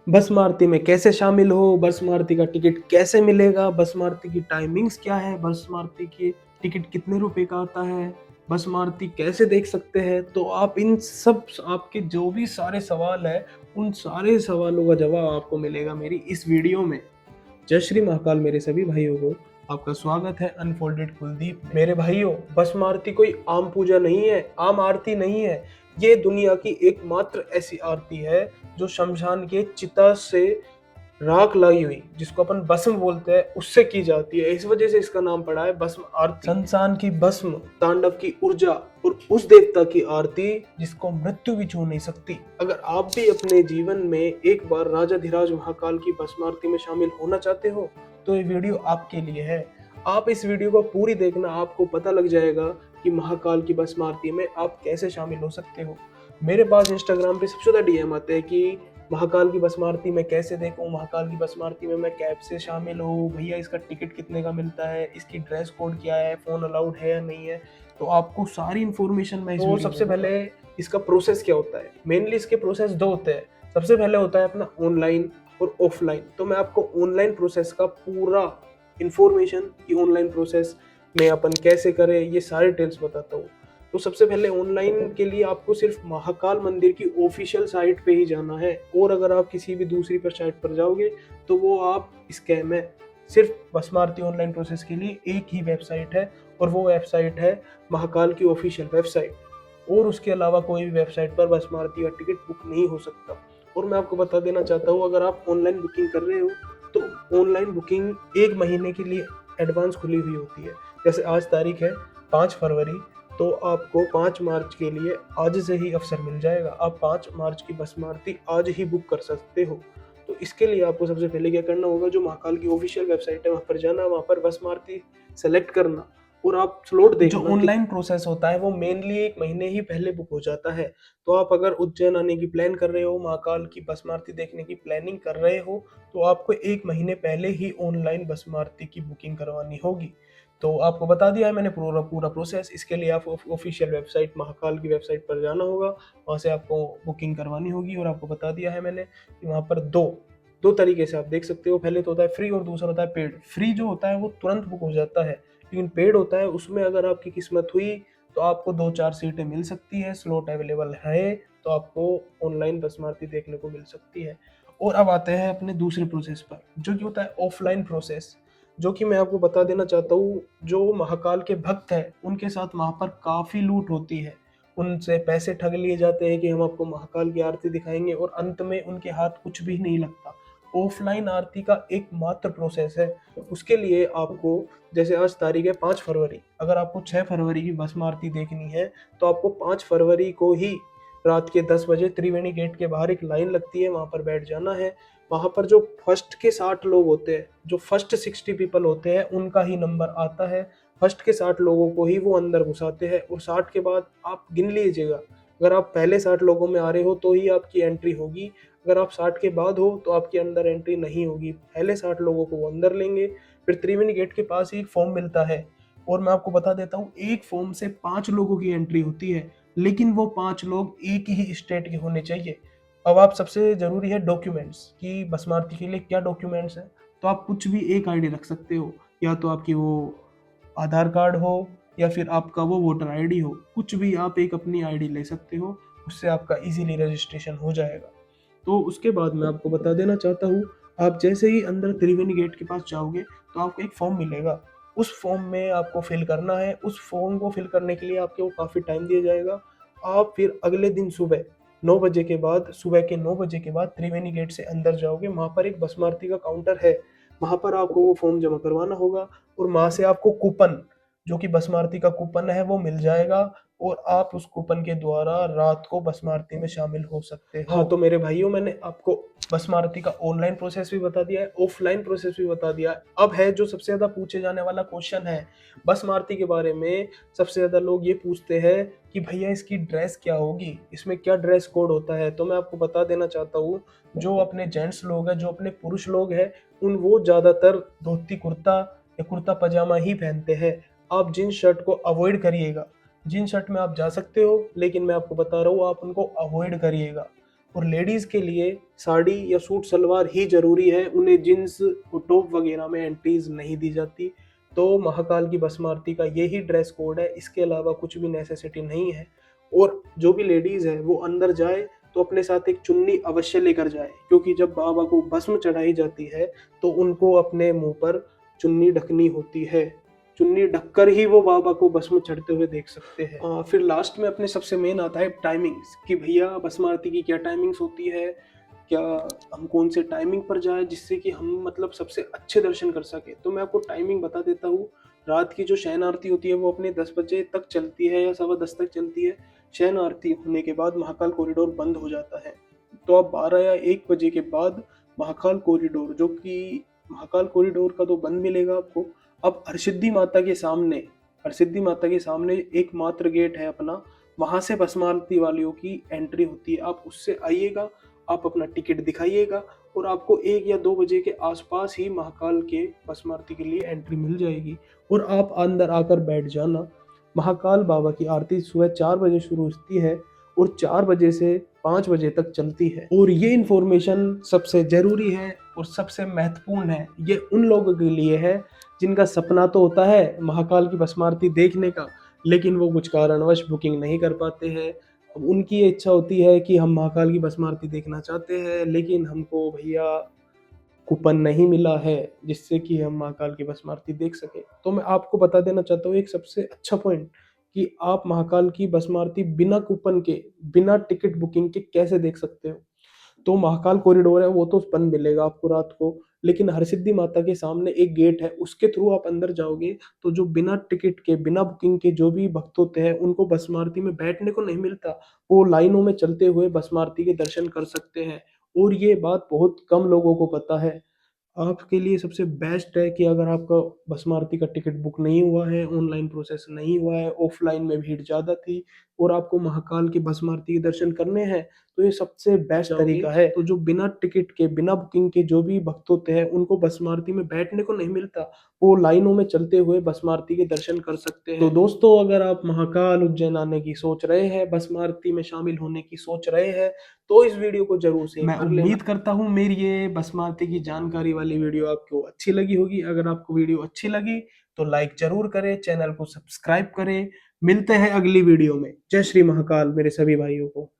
बस मारुति में कैसे शामिल हो, बस मारुति का टिकट कैसे मिलेगा, बस मारुति की टाइमिंग्स क्या है, बस मारुति की टिकट कितने रुपए का आता है, बस मारुति कैसे देख सकते हैं। तो आप इन सब आपके जो भी सारे सवाल है, उन सारे सवालों का जवाब आपको मिलेगा मेरी इस वीडियो में। जय श्री महाकाल मेरे सभी भाइयों को, आपका स्वागत है अनफोल्डेड कुलदीप में। मेरे भाइयों, बस आरती कोई आम पूजा नहीं है, आम आरती नहीं है। ये दुनिया की एकमात्र ऐसी आरती है जो शमशान के चिता से राख लाई हुई, जिसको अपन भस्म बोलते हैं, उससे की जाती है। इस वजह से इसका नाम पड़ा है भस्म आरती। संसान की भस्म, तांडव की ऊर्जा और उस देवता की आरती जिसको मृत्यु भी छू नहीं सकती। अगर आप भी अपने जीवन में एक बार राजाधिराज महाकाल की भस्म आरती में शामिल होना चाहते हो तो ये वीडियो आपके लिए है। आप इस वीडियो को पूरी देखना, आपको पता लग जाएगा कि महाकाल की भस्म आरती में आप कैसे शामिल हो सकते हो। मेरे पास इंस्टाग्राम पे सबसे ज्यादा डीएम आते हैं कि महाकाल की भस्म आरती मैं कैसे देखूं, महाकाल की भस्म आरती में मैं कैब से शामिल हूँ, भैया इसका टिकट कितने का मिलता है, इसकी ड्रेस कोड क्या है, फोन अलाउड है या नहीं है। तो आपको सारी इन्फॉर्मेशन मैं तो सबसे पहले इसका प्रोसेस क्या होता है। मेनली इसके प्रोसेस दो होते हैं। सबसे पहले होता है अपना ऑनलाइन और ऑफलाइन। तो मैं आपको ऑनलाइन प्रोसेस का पूरा इंफॉर्मेशन कि ऑनलाइन प्रोसेस में अपन कैसे करें ये सारे डिटेल्स बताता हूँ। तो सबसे पहले ऑनलाइन के लिए आपको सिर्फ महाकाल मंदिर की ऑफिशियल साइट पे ही जाना है, और अगर आप किसी भी दूसरी पर साइट पर जाओगे तो वो आप स्कैम है। सिर्फ भस्म आरती ऑनलाइन प्रोसेस के लिए एक ही वेबसाइट है, और वो वेबसाइट है महाकाल की ऑफिशियल वेबसाइट। और उसके अलावा कोई भी वेबसाइट पर भस्म आरती का टिकट बुक नहीं हो सकता। और मैं आपको बता देना चाहता हूँ, अगर आप ऑनलाइन बुकिंग कर रहे हो तो ऑनलाइन बुकिंग 1 महीने के लिए एडवांस खुली हुई होती है। जैसे आज तारीख है 5 फरवरी, तो आपको 5 मार्च के लिए आज से ही अवसर मिल जाएगा। आप 5 मार्च की भस्म आरती आज ही बुक कर सकते हो। तो इसके लिए आपको सबसे पहले क्या करना होगा, जो महाकाल की ऑफिशियल वेबसाइट है वहां पर जाना, वहां पर भस्म आरती सेलेक्ट करना और आप स्लॉट देखना। जो ऑनलाइन प्रोसेस होता है वो मेनली 1 महीने ही पहले बुक हो जाता है। तो आप अगर उज्जैन आने की प्लान कर रहे हो, महाकाल की भस्म आरती देखने की प्लानिंग कर रहे हो, तो आपको 1 महीने पहले ही ऑनलाइन भस्म आरती की बुकिंग करवानी होगी। तो आपको बता दिया है मैंने पूरा पूरा प्रोसेस। इसके लिए आप ऑफिशियल वेबसाइट महाकाल की वेबसाइट पर जाना होगा, वहाँ से आपको बुकिंग करवानी होगी। और आपको बता दिया है मैंने कि वहाँ पर दो दो तरीके से आप देख सकते हो। पहले तो होता है फ्री और दूसरा होता है पेड। फ्री जो होता है वो तुरंत बुक हो जाता है, लेकिन पेड होता है उसमें अगर आपकी किस्मत हुई तो आपको 2-4 सीटें मिल सकती है, स्लॉट अवेलेबल है, तो आपको ऑनलाइन भस्म आरती देखने को मिल सकती है। और अब आते हैं अपने दूसरे प्रोसेस पर, जो कि होता है ऑफलाइन प्रोसेस, जो कि मैं आपको बता देना चाहता हूँ। जो महाकाल के भक्त हैं उनके साथ वहाँ पर काफ़ी लूट होती है। उनसे पैसे ठग लिए जाते हैं कि हम आपको महाकाल की आरती दिखाएंगे, और अंत में उनके हाथ कुछ भी नहीं लगता। ऑफलाइन आरती का एकमात्र प्रोसेस है। उसके लिए आपको, जैसे आज तारीख है 5 फरवरी, अगर आपको 6 फरवरी की भस्म आरती देखनी है तो आपको 5 फरवरी को ही रात के 10 बजे त्रिवेणी गेट के बाहर एक लाइन लगती है, वहां पर बैठ जाना है। वहां पर जो फर्स्ट के 60 लोग होते हैं, जो फर्स्ट 60 पीपल होते हैं, उनका ही नंबर आता है। फर्स्ट के 60 लोगों को ही वो अंदर घुसाते हैं, और 60 के बाद आप गिन लीजिएगा। अगर आप पहले 60 लोगों में आ रहे हो तो ही आपकी एंट्री होगी। अगर आप 60 के बाद हो तो आपके अंदर एंट्री नहीं होगी। पहले 60 लोगों को वो अंदर लेंगे। फिर त्रिवेणी गेट के पास ही एक फॉर्म मिलता है, और मैं आपको बता देता हूँ, एक फॉर्म से 5 लोगों की एंट्री होती है, लेकिन वो 5 लोग एक ही स्टेट के होने चाहिए। अब आप, सबसे जरूरी है डॉक्यूमेंट्स, कि भस्म आरती के लिए क्या डॉक्यूमेंट्स है। तो आप कुछ भी एक आईडी रख सकते हो, या तो आपकी वो आधार कार्ड हो, या फिर आपका वो वोटर आईडी हो। कुछ भी आप एक अपनी आईडी ले सकते हो, उससे आपका इजीली रजिस्ट्रेशन हो जाएगा। तो उसके बाद मैं आपको बता देना चाहता हूँ, आप जैसे ही अंदर त्रिवेणी गेट के पास जाओगे तो आपको एक फॉर्म मिलेगा। उस फॉर्म में आपको फिल करना है। उस फॉर्म को फिल करने के लिए आपको काफ़ी टाइम दिया जाएगा। आप फिर अगले दिन सुबह 9 बजे के बाद, सुबह के 9 बजे के बाद त्रिवेणी गेट से अंदर जाओगे, वहाँ पर एक भस्म आरती का काउंटर है, वहाँ पर आपको वो फॉर्म जमा करवाना होगा। और वहाँ से आपको कूपन, जो कि भस्म आरती का कूपन है, वो मिल जाएगा, और आप उस कूपन के द्वारा रात को भस्म आरती में शामिल हो सकते हो। हाँ, तो मेरे भाइयों, मैंने आपको भस्म आरती का ऑनलाइन प्रोसेस भी बता दिया है, ऑफलाइन प्रोसेस भी बता दिया है। अब है जो सबसे ज्यादा पूछे जाने वाला क्वेश्चन है भस्म आरती के बारे में। सबसे ज्यादा लोग ये पूछते हैं कि भैया इसकी ड्रेस क्या होगी, इसमें क्या ड्रेस कोड होता है। तो मैं आपको बता देना चाहता हूँ, जो अपने जेंट्स लोग हैं, जो अपने पुरुष लोग हैं, वो ज्यादातर धोती कुर्ता या कुर्ता पजामा ही पहनते हैं। आप जींस शर्ट को अवॉइड करिएगा। जींस शर्ट में आप जा सकते हो, लेकिन मैं आपको बता रहा हूँ, आप उनको अवॉइड करिएगा। और लेडीज के लिए साड़ी या सूट सलवार ही जरूरी है, उन्हें जींस और टॉप वगैरह में एंट्रीज नहीं दी जाती। तो महाकाल की भस्म आरती का यही ड्रेस कोड है, इसके अलावा कुछ भी नेसेसिटी नहीं है। और जो भी लेडीज है वो अंदर जाए तो अपने साथ एक चुन्नी अवश्य लेकर जाए, क्योंकि जब बाबा को भस्म चढ़ाई जाती है तो उनको अपने मुंह पर चुन्नी ढकनी होती है। चुन्नी ढककर ही वो बाबा को भस्म चढ़ते हुए देख सकते हैं। फिर लास्ट में अपने सबसे मेन आता है टाइमिंग्स, कि भैया भस्म आरती की क्या टाइमिंग्स होती है, क्या हम कौन से टाइमिंग पर जाए जिससे कि हम मतलब सबसे अच्छे दर्शन कर सके। तो मैं आपको टाइमिंग बता देता हूँ। रात की जो शयन आरती होती है वो अपने 10 बजे तक चलती है या 10:15 तक चलती है। शयन आरती होने के बाद महाकाल कॉरिडोर बंद हो जाता है। तो आप 12 या 1 बजे के बाद महाकाल कॉरिडोर, जो कि महाकाल कॉरिडोर का तो बंद मिलेगा आपको। अब हरसिद्धि माता के सामने एकमात्र गेट है अपना, वहां से भस्म आरती वालियों की एंट्री होती है। आप उससे आइएगा, आप अपना टिकट दिखाइएगा और आपको 1 या 2 बजे के आसपास ही महाकाल के भस्म आरती के लिए एंट्री मिल जाएगी और आप अंदर आकर बैठ जाना। महाकाल बाबा की आरती सुबह 4 बजे शुरू होती है और 4 बजे से 5 बजे तक चलती है। और ये इन्फॉर्मेशन सबसे जरूरी है और सबसे महत्वपूर्ण है। ये उन लोगों के लिए है जिनका सपना तो होता है महाकाल की भस्म आरती देखने का, लेकिन वो कुछ कारणवश बुकिंग नहीं कर पाते हैं। अब उनकी ये इच्छा होती है कि हम महाकाल की भस्म आरती देखना चाहते हैं, लेकिन हमको भैया कूपन नहीं मिला है जिससे कि हम महाकाल की भस्म आरती देख सके। तो मैं आपको बता देना चाहता हूँ एक सबसे अच्छा पॉइंट, कि आप महाकाल की भस्म आरती बिना कूपन के, बिना टिकट बुकिंग के कैसे देख सकते हो। तो महाकाल कॉरिडोर है वो तो बंद मिलेगा आपको रात को, लेकिन हरसिद्धि माता के सामने एक गेट है, उसके थ्रू आप अंदर जाओगे तो जो बिना टिकट के, बिना बुकिंग के जो भी भक्त होते हैं उनको भस्म आरती में बैठने को नहीं मिलता। वो लाइनों में चलते हुए भस्म आरती के दर्शन कर सकते हैं। और ये बात बहुत कम लोगों को पता है। आपके लिए सबसे बेस्ट है कि अगर आपका भस्म आरती का टिकट बुक नहीं हुआ है, ऑनलाइन प्रोसेस नहीं हुआ है, ऑफलाइन में भीड़ ज़्यादा थी और आपको महाकाल की भस्म आरती के दर्शन करने हैं, तो ये सबसे बेस्ट तरीका है। तो जो बिना टिकट के, बिना बुकिंग के जो भी भक्त होते हैं उनको भस्म आरती में बैठने को नहीं मिलता, वो लाइनों में चलते हुए भस्म आरती के दर्शन कर सकते हैं। तो दोस्तों, अगर आप महाकाल उज्जैन आने की सोच रहे हैं, भस्म आरती में शामिल होने की सोच रहे हैं, तो इस वीडियो को जरूर से मैं उम्मीद करता हूँ मेरी ये भस्म आरती की जानकारी वाली वीडियो आपको अच्छी लगी होगी। अगर आपको वीडियो अच्छी लगी तो लाइक जरूर करें, चैनल को सब्सक्राइब करें। मिलते हैं अगली वीडियो में। जय श्री महाकाल मेरे सभी भाइयों को।